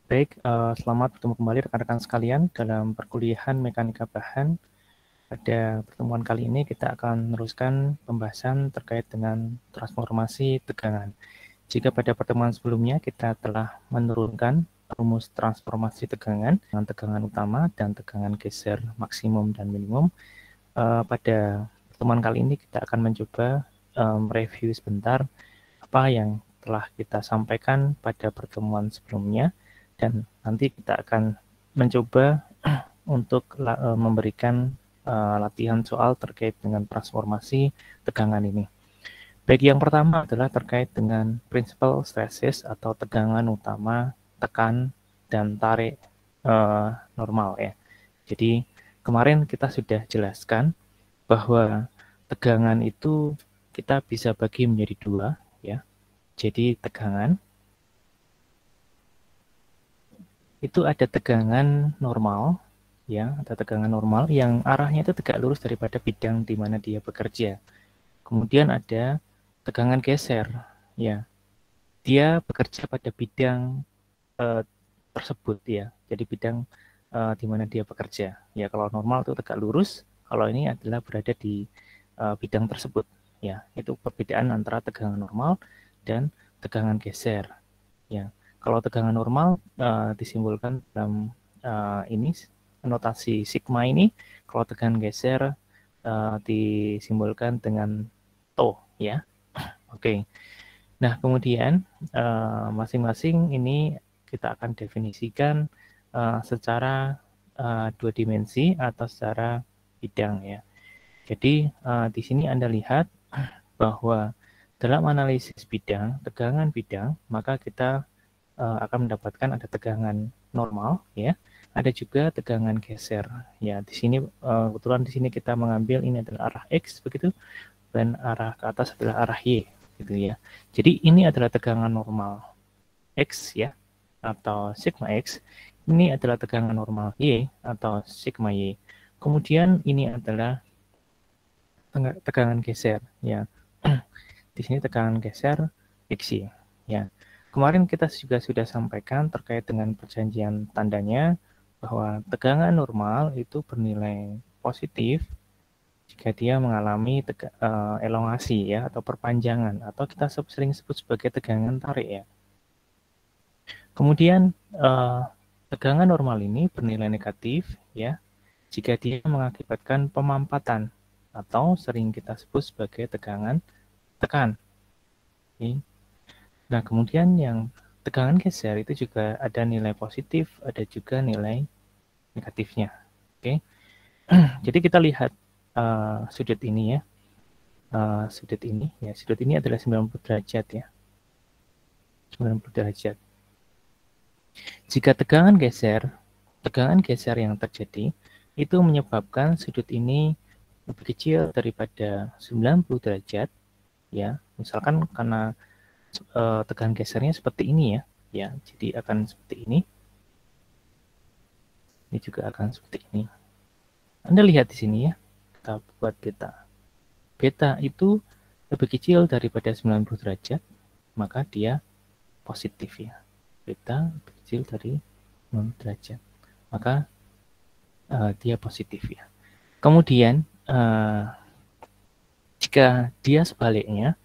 Baik, selamat bertemu kembali rekan-rekan sekalian dalam perkuliahan mekanika bahan. Pada pertemuan kali ini kita akan meneruskan pembahasan terkait dengan transformasi tegangan. Jika pada pertemuan sebelumnya kita telah menurunkan rumus transformasi tegangan dengan tegangan utama dan tegangan geser maksimum dan minimum, pada pertemuan kali ini kita akan mencoba mereview sebentar apa yang telah kita sampaikan pada pertemuan sebelumnya, dan nanti kita akan mencoba untuk memberikan latihan soal terkait dengan transformasi tegangan ini. Baik, yang pertama adalah terkait dengan principal stresses atau tegangan utama, tekan, dan tarik normal ya. Jadi kemarin kita sudah jelaskan bahwa tegangan itu kita bisa bagi menjadi dua ya. Jadi tegangan itu ada tegangan normal ya, ada tegangan normal yang arahnya itu tegak lurus daripada bidang di mana dia bekerja. Kemudian ada tegangan geser ya. Dia bekerja pada bidang eh, tersebut ya. Jadi bidang di mana dia bekerja. Ya, kalau normal itu tegak lurus, kalau ini adalah berada di bidang tersebut ya. Itu perbedaan antara tegangan normal dan tegangan geser. Ya, kalau tegangan normal disimbolkan dalam ini notasi sigma ini. Kalau tegangan geser disimbolkan dengan to ya. Oke. Nah, kemudian masing-masing ini kita akan definisikan secara dua dimensi atau secara bidang ya. Jadi di sini Anda lihat bahwa dalam analisis bidang, tegangan bidang, maka kita akan mendapatkan ada tegangan normal ya, ada juga tegangan geser ya. Di sini kebetulan di sini kita mengambil ini adalah arah X begitu, dan arah ke atas adalah arah Y gitu ya. Jadi ini adalah tegangan normal X ya, atau sigma X. Ini adalah tegangan normal Y atau sigma Y. Kemudian ini adalah tegangan geser ya. Di sini tegangan geser X ya. Kemarin kita juga sudah sampaikan terkait dengan perjanjian tandanya bahwa tegangan normal itu bernilai positif jika dia mengalami elongasi ya, atau perpanjangan, atau kita sering sebut sebagai tegangan tarik ya. Kemudian tegangan normal ini bernilai negatif ya jika dia mengakibatkan pemampatan atau sering kita sebut sebagai tegangan tekan. Oke. Nah, kemudian yang tegangan geser itu juga ada nilai positif, ada juga nilai negatifnya. Oke. Jadi kita lihat sudut ini ya. Sudut ini adalah 90 derajat ya. 90 derajat. Jika tegangan geser yang terjadi itu menyebabkan sudut ini lebih kecil daripada 90 derajat ya. Misalkan karena tegangan gesernya seperti ini ya, jadi akan seperti ini. Ini juga akan seperti ini. Anda lihat di sini ya, kita buat beta. Beta itu lebih kecil daripada 90 derajat, maka dia positif ya. Beta lebih kecil dari 90 derajat, maka dia positif ya. Kemudian jika dia sebaliknya,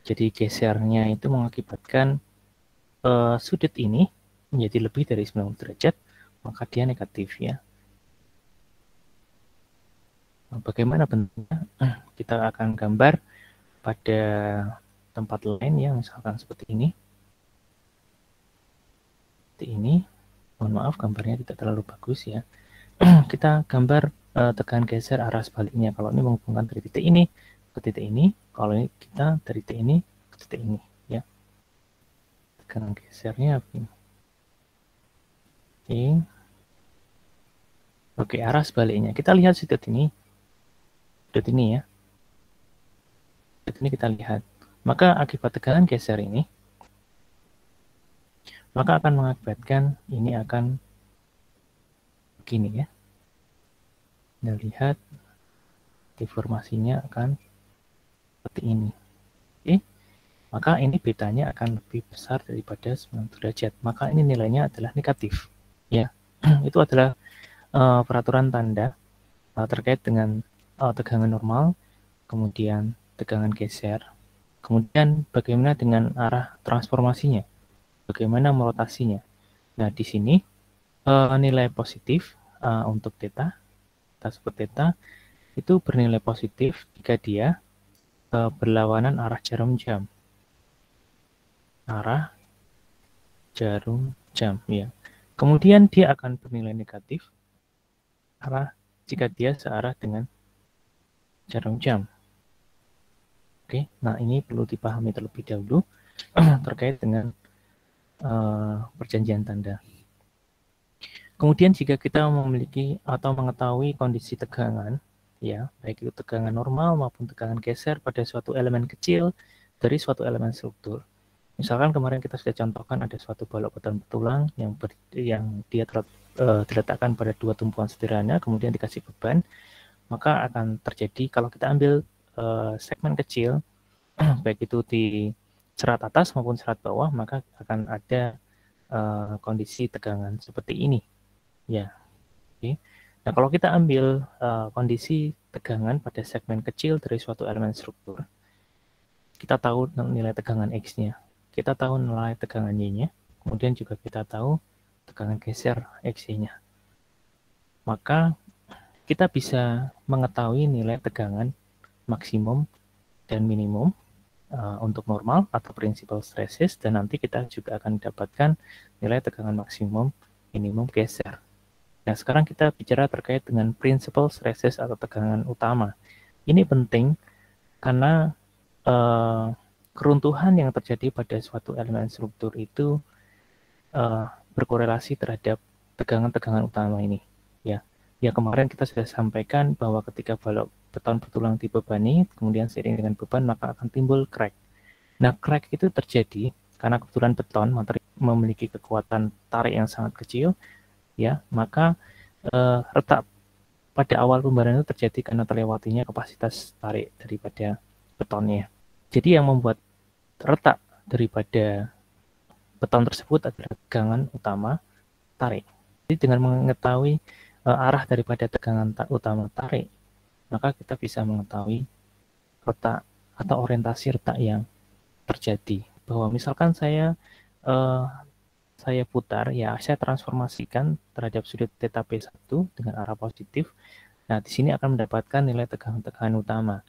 jadi gesernya itu mengakibatkan sudut ini menjadi lebih dari 90 derajat, maka dia negatif ya. Bagaimana bentuknya? Kita akan gambar pada tempat lain ya, misalkan seperti ini. Seperti ini. Mohon maaf gambarnya tidak terlalu bagus ya. Kita gambar tegangan geser arah sebaliknya. Kalau ini menghubungkan dari titik ini ke titik ini, kalau ini kita dari titik ini ke titik ini ya. Tegangan gesernya begini. Oke. Oke, arah sebaliknya. Kita lihat sudut ini. Sudut ini ya. Sudut ini kita lihat. Maka akibat tegangan geser ini, maka akan mengakibatkan ini akan begini ya. Anda lihat deformasinya akan seperti ini. Oke. maka ini betanya akan lebih besar daripada 90 derajat. Maka ini nilainya adalah negatif. Ya, itu adalah peraturan tanda terkait dengan tegangan normal, kemudian tegangan geser, kemudian bagaimana dengan arah transformasinya, bagaimana merotasinya. Nah, di sini nilai positif untuk theta, kita sebut theta, itu bernilai positif jika dia berlawanan arah jarum jam. Arah jarum jam, ya. Kemudian dia akan bernilai negatif jika dia searah dengan jarum jam. Oke, nah ini perlu dipahami terlebih dahulu terkait dengan perjanjian tanda. Kemudian jika kita memiliki atau mengetahui kondisi tegangan, ya, baik itu tegangan normal maupun tegangan geser pada suatu elemen kecil dari suatu elemen struktur. Misalkan kemarin kita sudah contohkan ada suatu balok beton betulang yang dia diletakkan pada dua tumpuan sederhana, kemudian dikasih beban, maka akan terjadi kalau kita ambil segmen kecil, baik itu di serat atas maupun serat bawah, maka akan ada kondisi tegangan seperti ini. Ya, oke. Nah, kalau kita ambil kondisi tegangan pada segmen kecil dari suatu elemen struktur, kita tahu nilai tegangan X-nya, kita tahu nilai tegangan Y-nya, kemudian juga kita tahu tegangan geser X-nya. Maka kita bisa mengetahui nilai tegangan maksimum dan minimum untuk normal atau principal stresses, dan nanti kita juga akan mendapatkan nilai tegangan maksimum minimum geser. Nah, sekarang kita bicara terkait dengan principal stresses atau tegangan utama. Ini penting karena keruntuhan yang terjadi pada suatu elemen struktur itu berkorelasi terhadap tegangan-tegangan utama ini. Ya, kemarin kita sudah sampaikan bahwa ketika balok beton betulang dibebani, kemudian seiring dengan beban, maka akan timbul crack. Nah, crack itu terjadi karena kebetulan beton memiliki kekuatan tarik yang sangat kecil, ya, maka retak pada awal pembaran itu terjadi karena terlewatinya kapasitas tarik daripada betonnya. Jadi yang membuat retak daripada beton tersebut adalah tegangan utama tarik. Jadi dengan mengetahui arah daripada tegangan utama tarik, maka kita bisa mengetahui retak atau orientasi retak yang terjadi. Bahwa misalkan saya putar, ya saya transformasikan terhadap sudut theta P1 dengan arah positif. Nah, di sini akan mendapatkan nilai tegangan utama.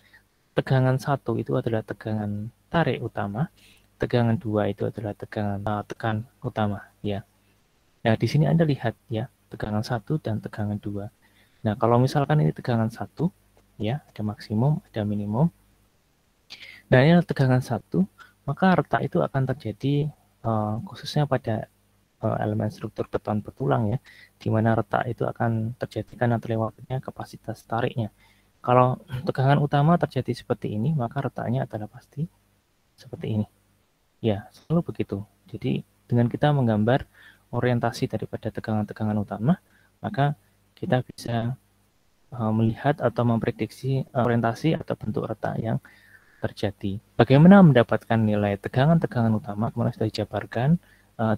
Tegangan 1 itu adalah tegangan tarik utama, tegangan 2 itu adalah tekan utama, ya. Nah, di sini Anda lihat ya, tegangan 1 dan tegangan 2. Nah, kalau misalkan ini tegangan 1, ya, ada maksimum, ada minimum. Nah, ini tegangan 1, maka retak itu akan terjadi khususnya pada elemen struktur beton betulang, ya, di mana retak itu akan terjadi karena terlewatnya kapasitas tariknya. Kalau tegangan utama terjadi seperti ini, maka retaknya adalah pasti seperti ini. Ya, selalu begitu. Jadi dengan kita menggambar orientasi daripada tegangan-tegangan utama, maka kita bisa melihat atau memprediksi orientasi atau bentuk retak yang terjadi. Bagaimana mendapatkan nilai tegangan-tegangan utama? Kemarin sudah dijabarkan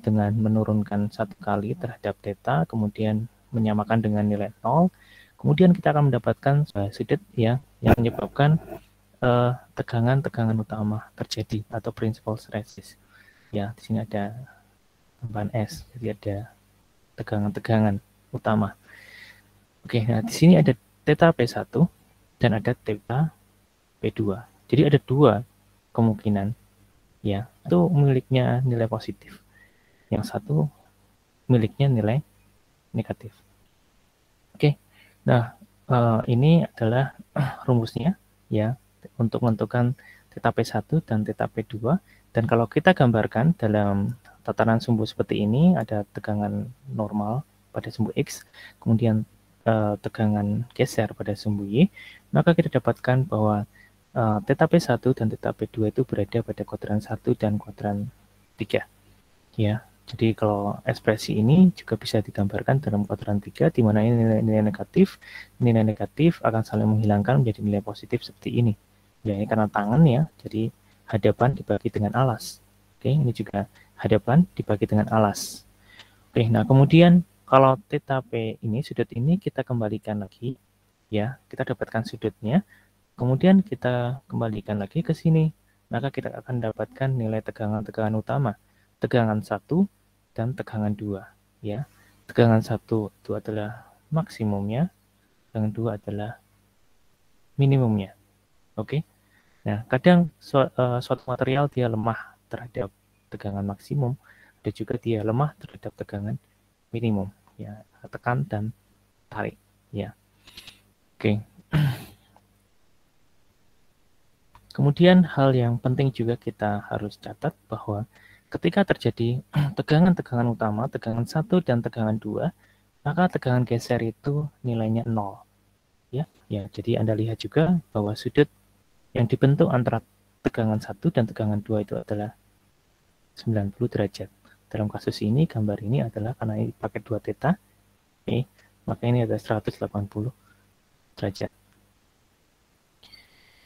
dengan menurunkan 1 kali terhadap theta, kemudian menyamakan dengan nilai 0, kemudian kita akan mendapatkan sudut ya, yang menyebabkan tegangan-tegangan utama terjadi atau principal stresses. Ya, di sini ada tambahan S, jadi ada tegangan-tegangan utama. Oke, nah di sini ada theta P1 dan ada theta P2. Jadi ada 2 kemungkinan, ya, itu miliknya nilai positif. Yang satu miliknya nilai negatif. Oke, nah ini adalah rumusnya, ya, untuk menentukan theta P1 dan theta P2. Dan kalau kita gambarkan dalam tatanan sumbu seperti ini, ada tegangan normal pada sumbu X, kemudian tegangan geser pada sumbu Y, maka kita dapatkan bahwa theta P1 dan theta P2 itu berada pada kuadran 1 dan kuadran 3. Ya, jadi kalau ekspresi ini juga bisa digambarkan dalam kuadran 3, di mana ini nilai negatif akan saling menghilangkan menjadi nilai positif seperti ini. Ya, ini karena tangan ya, jadi hadapan dibagi dengan alas. Oke, ini juga hadapan dibagi dengan alas. Oke, nah kemudian kalau theta P ini, sudut ini kita kembalikan lagi, ya, kita dapatkan sudutnya, kemudian kita kembalikan lagi ke sini, maka kita akan dapatkan nilai tegangan-tegangan utama, tegangan 1 dan tegangan 2, ya. Tegangan 1 itu adalah maksimumnya, tegangan 2 adalah minimumnya. Oke. Nah, kadang suatu material dia lemah terhadap tegangan maksimum, dan juga dia lemah terhadap tegangan minimum, ya, tekan dan tarik, ya. Oke. Kemudian hal yang penting juga kita harus catat bahwa ketika terjadi tegangan-tegangan utama, tegangan 1 dan tegangan 2, maka tegangan geser itu nilainya 0. Ya, jadi Anda lihat juga bahwa sudut yang dibentuk antara tegangan 1 dan tegangan 2 itu adalah 90 derajat. Dalam kasus ini, gambar ini adalah karena ini pakai 2 theta, maka ini adalah 180 derajat.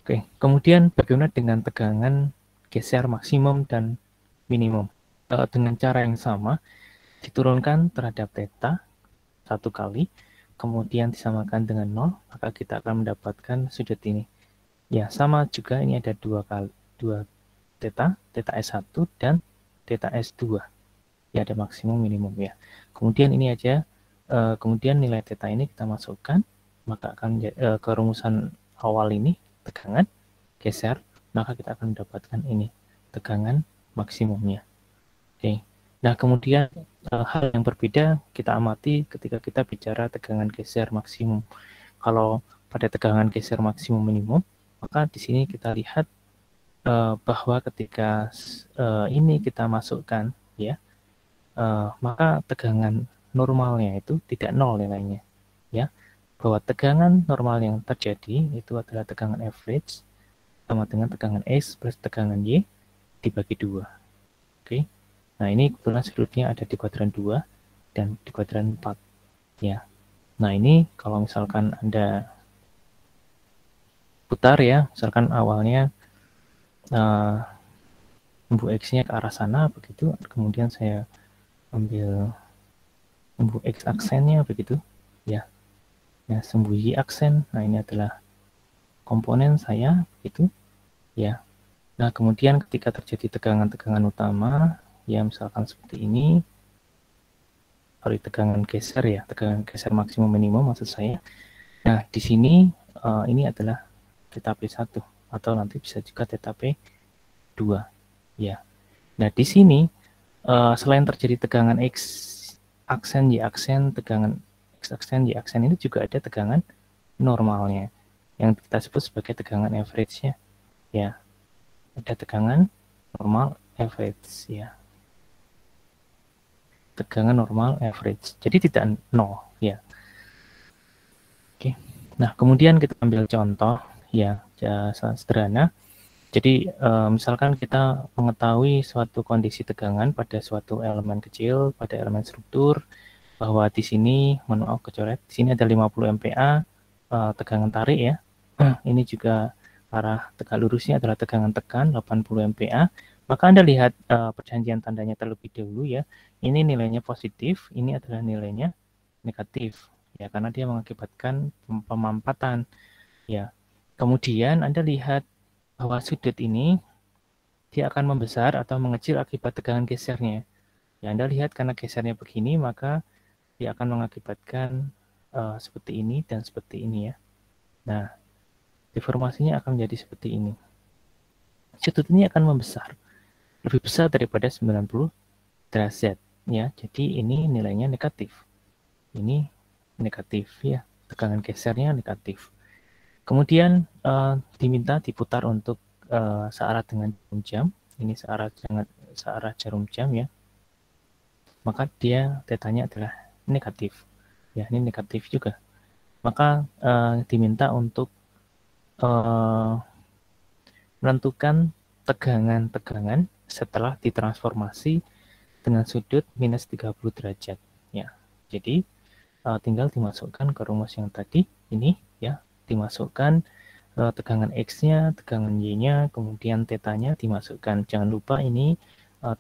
Oke, kemudian bagaimana dengan tegangan geser maksimum dan minimum? Dengan cara yang sama, diturunkan terhadap theta 1 kali, kemudian disamakan dengan 0, maka kita akan mendapatkan sudut ini. Ya, sama juga ini ada 2 theta, theta S1 dan theta S2. Ya, ada maksimum minimum ya. Kemudian ini aja, kemudian nilai theta ini kita masukkan, maka akan ke rumusan awal ini, tegangan geser, maka kita akan mendapatkan ini, tegangan maksimumnya. Oke. Nah, kemudian hal yang berbeda kita amati ketika kita bicara tegangan geser maksimum. Kalau pada tegangan geser maksimum minimum, maka di sini kita lihat bahwa ketika ini kita masukkan, ya, maka tegangan normalnya itu tidak nol nilainya, ya. Bahwa tegangan normal yang terjadi itu adalah tegangan average sama dengan tegangan X plus tegangan Y dibagi 2. Oke. Nah, ini kebetulan sudutnya ada di kuadran 2 dan di kuadran 4, ya. Nah, ini kalau misalkan Anda putar ya, misalkan awalnya sumbu X-nya ke arah sana begitu, kemudian saya ambil sumbu X aksennya begitu, ya. Ya, sumbu Y aksen. Nah, ini adalah komponen saya begitu, ya. Nah, kemudian ketika terjadi tegangan-tegangan utama, ya misalkan seperti ini, sorry, tegangan geser ya, tegangan geser maksimum minimum maksud saya. Nah, di sini ini adalah theta P1 atau nanti bisa juga theta P2, ya. Nah, di sini selain terjadi tegangan X aksen, Y aksen, tegangan X aksen, Y aksen, ini juga ada tegangan normalnya yang kita sebut sebagai tegangan average-nya, ya. Ada tegangan normal average, ya. Tegangan normal average. Jadi tidak nol, ya. Oke. Nah, kemudian kita ambil contoh, ya, sederhana. Jadi misalkan kita mengetahui suatu kondisi tegangan pada suatu elemen kecil, pada elemen struktur, bahwa di sini, mohon maaf kecoret, di sini ada 50 MPa tegangan tarik ya. Ini juga arah tegak lurusnya adalah tegangan tekan 80 MPa. Maka Anda lihat perjanjian tandanya terlebih dahulu ya. Ini nilainya positif, ini adalah nilainya negatif ya, karena dia mengakibatkan pemampatan ya. Kemudian Anda lihat bahwa sudut ini dia akan membesar atau mengecil akibat tegangan gesernya. Ya, Anda lihat karena gesernya begini, maka dia akan mengakibatkan seperti ini dan seperti ini ya. Nah, deformasinya akan menjadi seperti ini. Sudut ini akan membesar, lebih besar daripada 90 derajat ya. Jadi ini nilainya negatif. Ini negatif ya, tegangan gesernya negatif. Kemudian diminta diputar untuk searah dengan jarum jam. Ini searah jarum jam ya. Maka dia tetanya adalah negatif. Ya, ini negatif juga. Maka diminta untuk menentukan tegangan-tegangan setelah ditransformasi dengan sudut minus 30 derajat. Ya, jadi tinggal dimasukkan ke rumus yang tadi ini ya, dimasukkan tegangan X-nya, tegangan Y-nya, kemudian θ-nya dimasukkan. Jangan lupa ini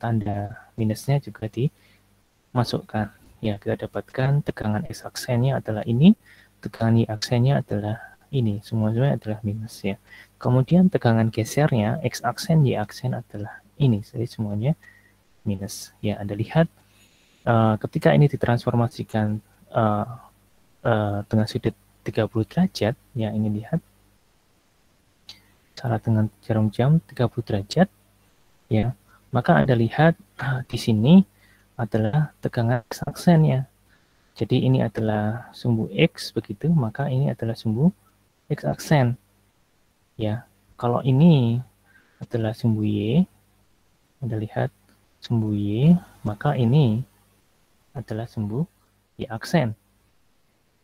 tanda minusnya juga dimasukkan. Ya, kita dapatkan tegangan X aksennya adalah ini, tegangan Y aksennya adalah ini, semuanya adalah minus ya. Kemudian tegangan gesernya X aksen, Y aksen adalah ini, jadi semuanya minus. Ya, Anda lihat ketika ini ditransformasikan dengan sudut 30 derajat, ya ini lihat cara dengan jarum jam 30 derajat, ya maka Anda lihat di sini adalah tegangan X aksennya. Jadi ini adalah sumbu X begitu, maka ini adalah sumbu X aksen. Ya, kalau ini adalah sumbu Y, Anda lihat sumbu Y, maka ini adalah sumbu Y aksen.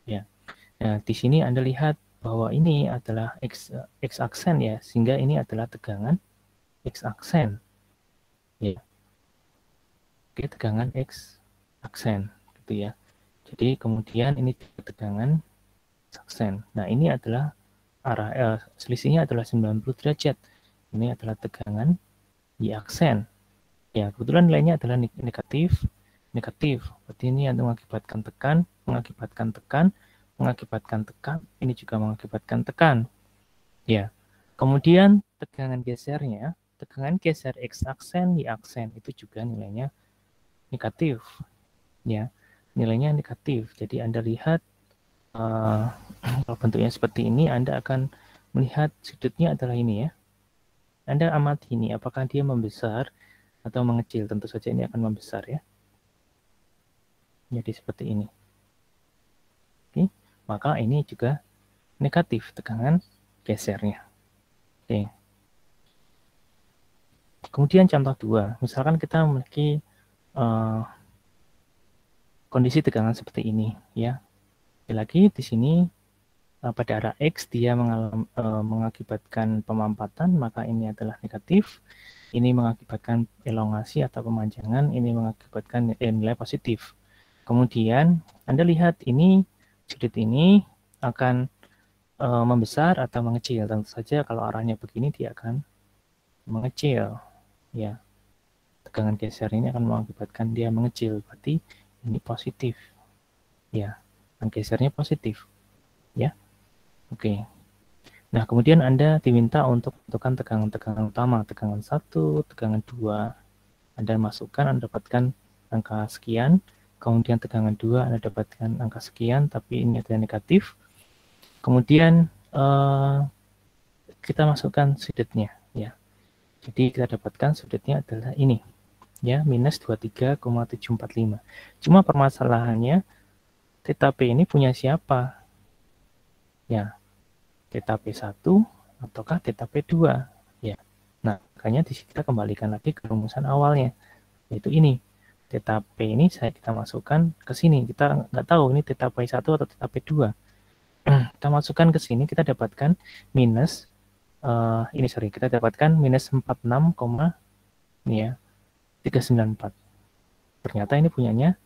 Ya. Nah, di sini Anda lihat bahwa ini adalah X aksen ya, sehingga ini adalah tegangan X aksen. Ya. Oke, tegangan X aksen gitu ya. Jadi kemudian ini tegangan X aksen. Nah, ini adalah arah selisihnya adalah 90 derajat. Ini adalah tegangan Y aksen. Ya, kebetulan nilainya adalah negatif. Berarti ini yang mengakibatkan tekan, mengakibatkan tekan, ini juga mengakibatkan tekan. Ya. Kemudian tegangan gesernya, tegangan geser X aksen, Y aksen itu juga nilainya negatif. Ya. Nilainya negatif. Jadi Anda lihat kalau bentuknya seperti ini, Anda akan melihat sudutnya adalah ini ya. Anda amati ini, apakah dia membesar atau mengecil. Tentu saja ini akan membesar ya. Jadi seperti ini. Oke, maka ini juga negatif tegangan gesernya. Oke. Kemudian contoh 2, misalkan kita memiliki kondisi tegangan seperti ini ya. Lagi di sini pada arah X dia mengakibatkan pemampatan, maka ini adalah negatif. Ini mengakibatkan elongasi atau pemanjangan, ini mengakibatkan nilai positif. Kemudian Anda lihat ini sudut ini akan membesar atau mengecil. Tentu saja kalau arahnya begini dia akan mengecil. Ya, tegangan geser ini akan mengakibatkan dia mengecil. Berarti ini positif. Ya, tegangan gesernya positif. Ya, oke. Nah, kemudian Anda diminta untuk menentukan tegangan-tegangan utama, tegangan 1, tegangan 2. Anda masukkan, Anda dapatkan angka sekian, kemudian tegangan 2 Anda dapatkan angka sekian, tapi ini adalah negatif. Kemudian kita masukkan sudutnya, ya. Jadi kita dapatkan sudutnya adalah ini, ya, minus 23,745. Cuma permasalahannya, θ P ini punya siapa? Ya, θ P1 ataukah θ P2 ya. Nah, makanya di sini kita kembalikan lagi ke rumusan awalnya, yaitu ini. θ P ini kita masukkan ke sini. Kita nggak tahu ini θ P1 atau θ P2. Kita masukkan ke sini, kita dapatkan minus kita dapatkan minus 46, ini ya, 394. Ternyata ini punyanya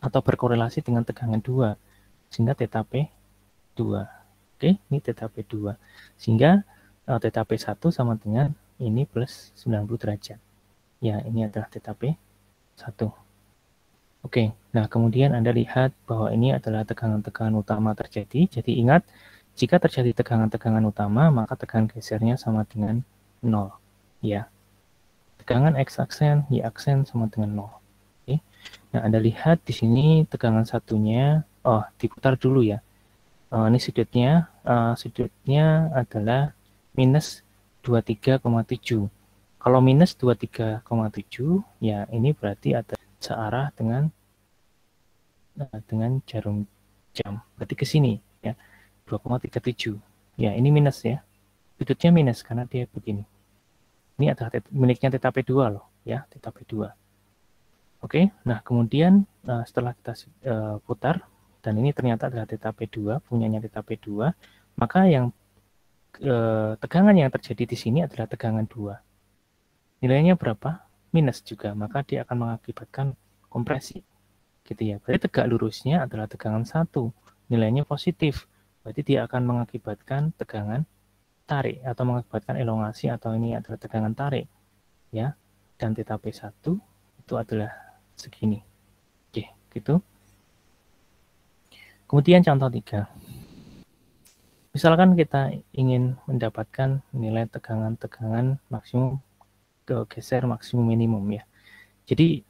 atau berkorelasi dengan tegangan 2, sehingga θ P2. Oke, ini θ P2. Sehingga θ P1 sama dengan ini plus 90 derajat. Ya, ini adalah θ P1. Oke, nah kemudian Anda lihat bahwa ini adalah tegangan-tegangan utama terjadi. Jadi ingat, jika terjadi tegangan-tegangan utama, maka tegangan gesernya sama dengan 0. Ya, tegangan X aksen, Y aksen sama dengan 0. Oke. Nah, Anda lihat di sini tegangan satunya, diputar dulu ya. Ini sudutnya adalah minus 23,7. Kalau minus 23,7, ya ini berarti ada searah dengan jarum jam. Berarti ke sini ya, 2,37. Ya, ini minus ya. Sudutnya minus karena dia begini. Ini adalah miliknya θ P2 loh, ya, θ P2. Oke, nah kemudian setelah kita putar, dan ini ternyata adalah θ P2, punyanya θ P2, maka yang tegangan yang terjadi di sini adalah tegangan 2. Nilainya berapa? Minus juga, maka dia akan mengakibatkan kompresi. Gitu ya. Berarti tegak lurusnya adalah tegangan 1, nilainya positif. berarti dia akan mengakibatkan tegangan tarik atau mengakibatkan elongasi, atau ini adalah tegangan tarik ya. Dan theta P1 itu adalah segini. Oke, gitu. Kemudian contoh 3. Misalkan kita ingin mendapatkan nilai tegangan maksimum ke geser maksimum minimum ya. Jadi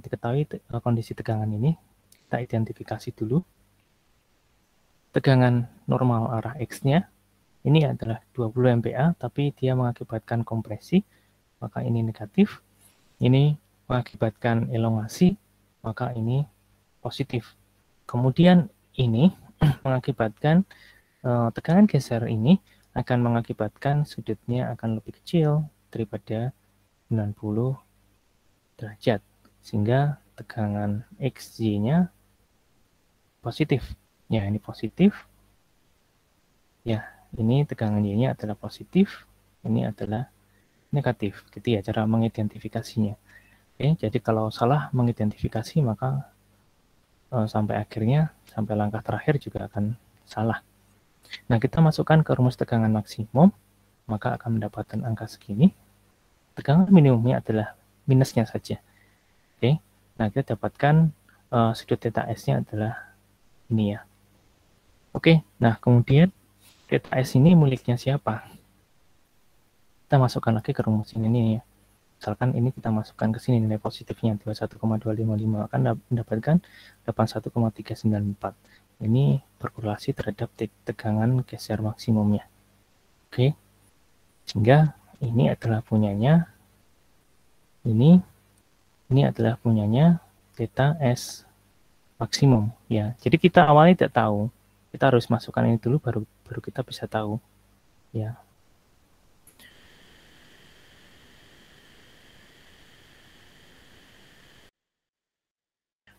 diketahui kondisi tegangan ini, kita identifikasi dulu. Tegangan normal arah X-nya ini adalah 20 MPa, tapi dia mengakibatkan kompresi, maka ini negatif. Ini mengakibatkan elongasi, maka ini positif. Kemudian ini mengakibatkan tegangan geser ini akan mengakibatkan sudutnya akan lebih kecil daripada 90 derajat, sehingga tegangan XY-nya positif. Ya, ini positif. Ya, ini tegangan Y-nya adalah positif, ini adalah negatif. Gitu ya cara mengidentifikasinya. Oke, jadi kalau salah mengidentifikasi maka sampai akhirnya, sampai langkah terakhir juga akan salah. Nah, kita masukkan ke rumus tegangan maksimum, maka akan mendapatkan angka segini. Tegangan minimumnya adalah minusnya saja. Oke, nah kita dapatkan sudut theta S-nya adalah ini ya. Oke, nah kemudian theta S ini miliknya siapa? Kita masukkan lagi ke rumus ini ya. Misalkan ini kita masukkan ke sini nilai positifnya 21,255 akan mendapatkan 81,394. Ini berkorelasi terhadap tegangan geser maksimumnya. Oke. Sehingga ini adalah punyanya ini adalah punyanya theta S maksimum ya. Jadi kita awalnya tidak tahu. Kita harus masukkan ini dulu baru kita bisa tahu ya.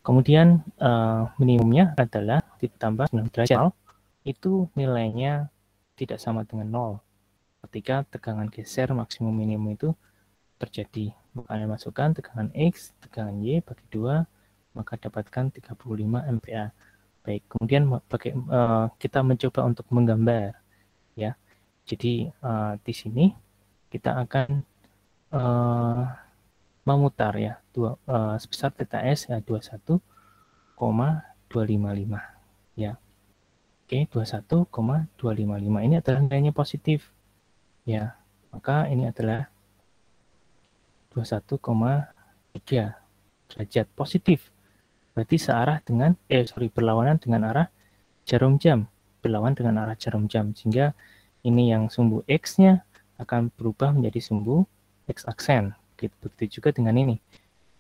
Kemudian minimumnya adalah ditambah 9 derajat. Itu nilainya tidak sama dengan 0 ketika tegangan geser maksimum minimum itu terjadi. Maka masukkan tegangan X, tegangan Y bagi 2, maka dapatkan 35 MPa. Baik, kemudian kita mencoba untuk menggambar ya. Jadi di sini kita akan memutar ya sebesar theta S ya 21,255 ya. Oke, 21,255 ini adalah nilainya positif ya. Maka ini adalah 21,3 derajat positif. Berarti searah dengan berlawanan dengan arah jarum jam, berlawanan dengan arah jarum jam, sehingga ini yang sumbu X-nya akan berubah menjadi sumbu X aksen. Begitu juga dengan ini.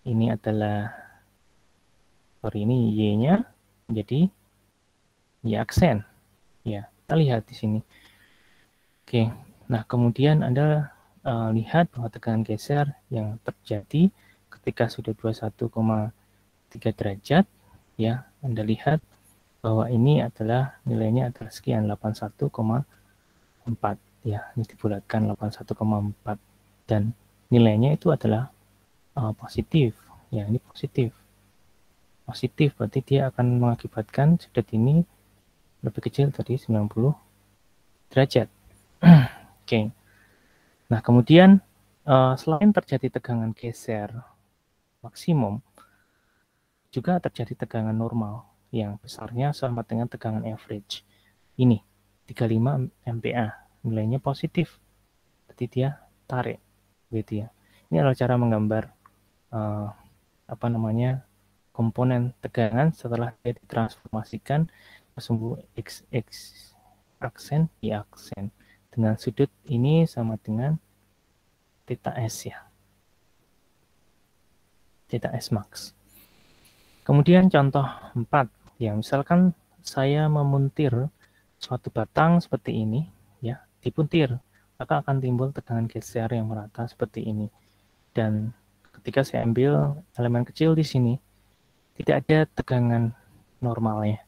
Ini adalah ini Y-nya menjadi Y aksen. Ya, kita lihat di sini. Oke, nah kemudian Anda lihat bahwa tegangan geser yang terjadi ketika sudah 21,3 derajat, ya, Anda lihat bahwa ini adalah nilainya adalah sekian 81,4 ya, ini dibulatkan 81,4 dan nilainya itu adalah positif ya, ini positif berarti dia akan mengakibatkan sudut ini lebih kecil dari 90 derajat. Oke. Nah kemudian selain terjadi tegangan geser maksimum, juga terjadi tegangan normal yang besarnya sama dengan tegangan average. Ini 35 MPa, nilainya positif, berarti dia tarik, gitu ya. Ini adalah cara menggambar komponen tegangan setelah dia ditransformasikan ke sumbu X aksen Y aksen dengan sudut ini sama dengan theta S ya, theta S max. Kemudian contoh 4 ya, misalkan saya memuntir suatu batang seperti ini ya, dipuntir, maka akan timbul tegangan geser yang merata seperti ini. Dan ketika saya ambil elemen kecil di sini, tidak ada tegangan normalnya.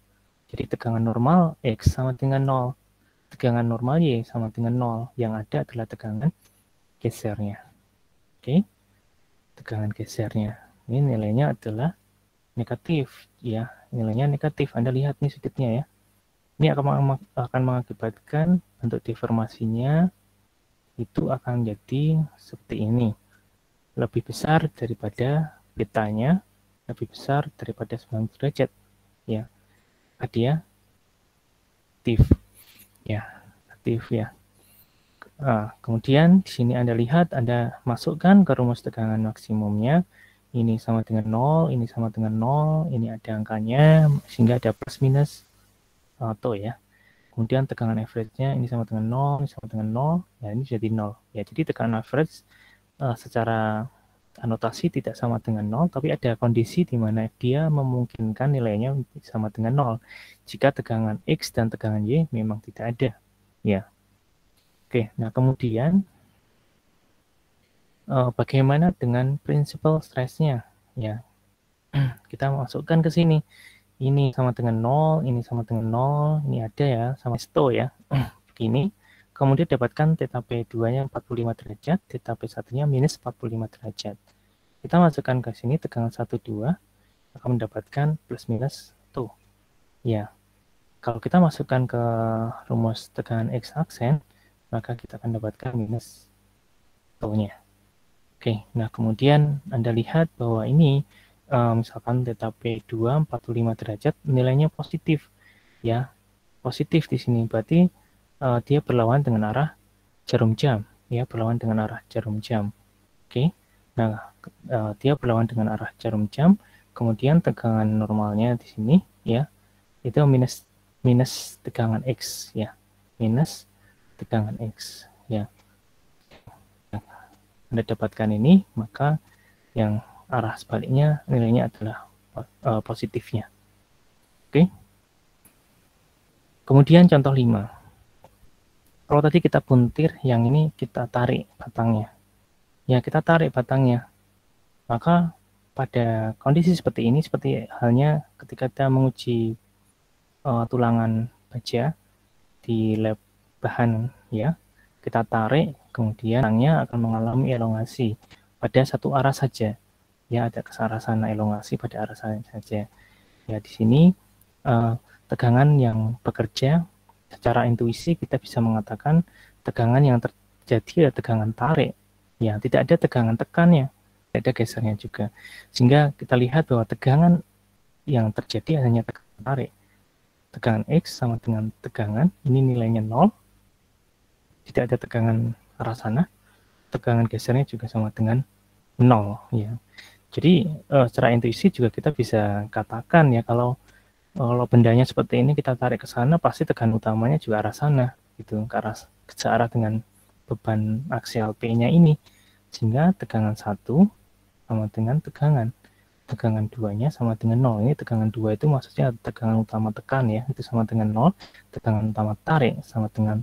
Jadi tegangan normal X sama dengan 0. Tegangan normal Y sama dengan 0. Yang ada adalah tegangan gesernya. Oke. Tegangan gesernya. Ini nilainya adalah negatif ya. Nilainya negatif. Anda lihat nih sudutnya ya. Ini akan mengakibatkan bentuk deformasinya itu akan jadi seperti ini. Lebih besar daripada betanya, lebih besar daripada 90 derajat. Ya, dia aktif. Ya, aktif ya. Kemudian di sini Anda lihat, Anda masukkan ke rumus tegangan maksimumnya. Ini sama dengan 0, ini sama dengan 0, ini ada angkanya, sehingga ada plus minus auto ya. Kemudian tegangan average-nya ini sama dengan 0, ini sama dengan 0, ya ini jadi 0. Ya, jadi tegangan average secara anotasi tidak sama dengan 0, tapi ada kondisi di mana dia memungkinkan nilainya sama dengan 0. Jika tegangan X dan tegangan Y memang tidak ada. Ya. Oke, nah kemudian bagaimana dengan prinsipal stress-nya? Ya, kita masukkan ke sini. Ini sama dengan 0, ini sama dengan 0, ini ada ya, sama sto ya. Begini. Kemudian dapatkan theta P2-nya 45 derajat, theta P1-nya minus 45 derajat. Kita masukkan ke sini tegangan 1, 2, akan mendapatkan plus minus tuh. Ya, kalau kita masukkan ke rumus tegangan X aksen, maka kita akan dapatkan minus tuh-nya. Oke, nah kemudian Anda lihat bahwa ini misalkan theta P2 45 derajat nilainya positif ya. Positif di sini berarti dia berlawanan dengan arah jarum jam ya, berlawanan dengan arah jarum jam. Oke. Nah, dia berlawanan dengan arah jarum jam, kemudian tegangan normalnya di sini ya. Itu minus tegangan X ya. Minus tegangan X ya. Anda dapatkan ini, maka yang arah sebaliknya nilainya adalah positifnya. Oke. Kemudian contoh 5. Kalau tadi kita puntir, yang ini kita tarik batangnya. Ya, kita tarik batangnya. Maka pada kondisi seperti ini, seperti halnya ketika kita menguji tulangan baja di lab bahan ya, kita tarik, kemudian batangnya akan mengalami elongasi pada satu arah saja. Ya, ada ke arah sana, elongasi pada arah sana saja. Ya, di sini tegangan yang bekerja secara intuisi kita bisa mengatakan tegangan yang terjadi adalah tegangan tarik. Ya, tidak ada tegangan tekannya, tidak ada gesernya juga. Sehingga kita lihat bahwa tegangan yang terjadi hanya tegangan tarik. Tegangan X sama dengan tegangan, ini nilainya 0. Tidak ada tegangan arah sana. Tegangan gesernya juga sama dengan 0 ya. Jadi secara intuisi juga kita bisa katakan ya, kalau bendanya seperti ini kita tarik ke sana, pasti tegangan utamanya juga arah sana gitu, ke arah searah dengan beban aksial P-nya ini, sehingga tegangan 1 sama dengan tegangan 2-nya sama dengan 0. Ini tegangan 2 itu maksudnya tegangan utama tekan ya, itu sama dengan 0. Tegangan utama tarik sama dengan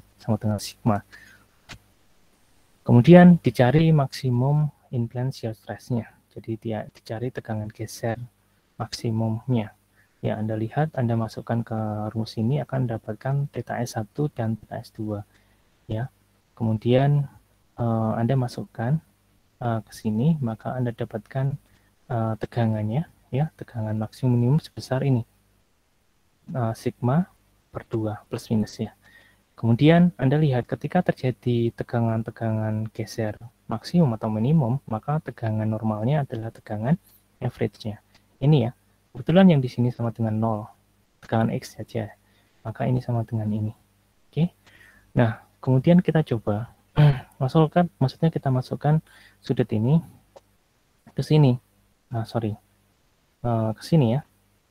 sigma. Kemudian dicari maksimum in-plane shear stress-nya. Jadi dia dicari tegangan geser maksimumnya. Ya, Anda lihat, Anda masukkan ke rumus ini akan mendapatkan theta S1 dan theta S2. Ya. Kemudian Anda masukkan ke sini, maka Anda dapatkan tegangannya, ya, tegangan maksimum sebesar ini. Sigma per 2 plus minus ya. Kemudian Anda lihat ketika terjadi tegangan-tegangan geser maksimum atau minimum, maka tegangan normalnya adalah tegangan average-nya. Ini ya, kebetulan yang di sini sama dengan 0, tegangan X saja, maka ini sama dengan ini. Oke. Nah, kemudian kita coba maksudnya kita masukkan sudut ini ke sini. Ke sini ya,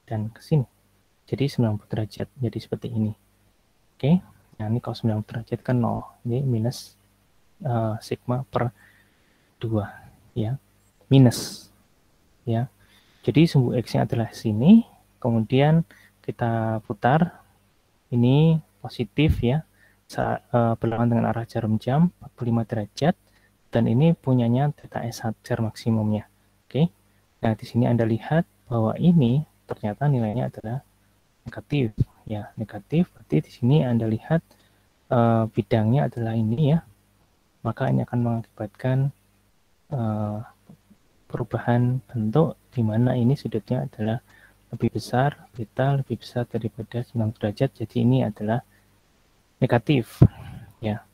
dan ke sini. Jadi 90 derajat, jadi seperti ini. Oke. Nah, ini kalau 90 derajat kan 0. Ini minus sigma per 2 ya. Minus ya. Jadi sumbu X-nya adalah sini, kemudian kita putar. Ini positif ya. Berlawanan dengan arah jarum jam 45 derajat, dan ini punyanya theta S1 maksimumnya. Oke. Nah, di sini Anda lihat bahwa ini ternyata nilainya adalah negatif ya, negatif. Berarti di sini Anda lihat bidangnya adalah ini ya, maka ini akan mengakibatkan perubahan bentuk di mana ini sudutnya adalah lebih besar, beta lebih besar daripada 90 derajat, jadi ini adalah negatif, ya.